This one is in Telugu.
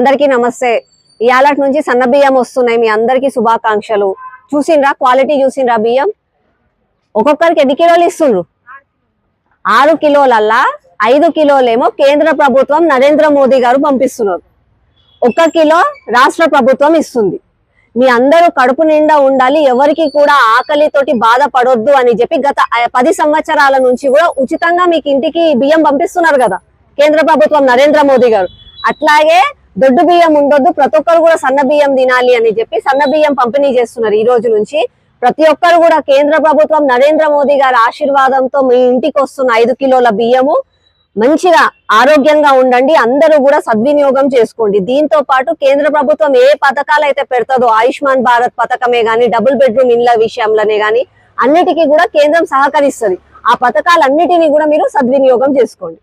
అందరికీ నమస్తే. ఇయాలటి నుంచి సన్న బియ్యం వస్తున్నాయి. మీ అందరికీ శుభాకాంక్షలు. చూసిండ్రా క్వాలిటీ చూసిండ్రా బియ్యం? ఒక్కొక్కరికి ఎన్ని కిలోలు ఇస్తుండ్రు? 6 కిలోలల్లా 5 కిలోలేమో కేంద్ర ప్రభుత్వం నరేంద్ర మోదీ గారు పంపిస్తున్నారు. 1 కిలో రాష్ట్ర ప్రభుత్వం ఇస్తుంది. మీ అందరూ కడుపు నిండా ఉండాలి, ఎవరికి కూడా ఆకలితోటి బాధపడొద్దు అని చెప్పి గత 10 సంవత్సరాల నుంచి కూడా ఉచితంగా మీకు ఇంటికి బియ్యం పంపిస్తున్నారు కదా కేంద్ర ప్రభుత్వం నరేంద్ర మోదీ గారు. అట్లాగే దొడ్డు బియ్యం ఉండొద్దు, ప్రతి ఒక్కరు కూడా సన్న బియ్యం తినాలి అని చెప్పి సన్న బియ్యం పంపిణీ చేస్తున్నారు. ఈ రోజు నుంచి ప్రతి ఒక్కరు కూడా కేంద్ర ప్రభుత్వం నరేంద్ర మోదీ గారి ఆశీర్వాదంతో మీ ఇంటికి వస్తున్న 5 కిలోల బియ్యము మంచిగా ఆరోగ్యంగా ఉండండి. అందరూ కూడా సద్వినియోగం చేసుకోండి. దీంతో పాటు కేంద్ర ప్రభుత్వం ఏ పథకాలు అయితే పెడతాదో, ఆయుష్మాన్ భారత్ పథకమే గానీ, డబుల్ బెడ్రూమ్ ఇండ్ల విషయంలోనే గానీ అన్నిటికీ కూడా కేంద్రం సహకరిస్తుంది. ఆ పథకాలన్నిటినీ కూడా మీరు సద్వినియోగం చేసుకోండి.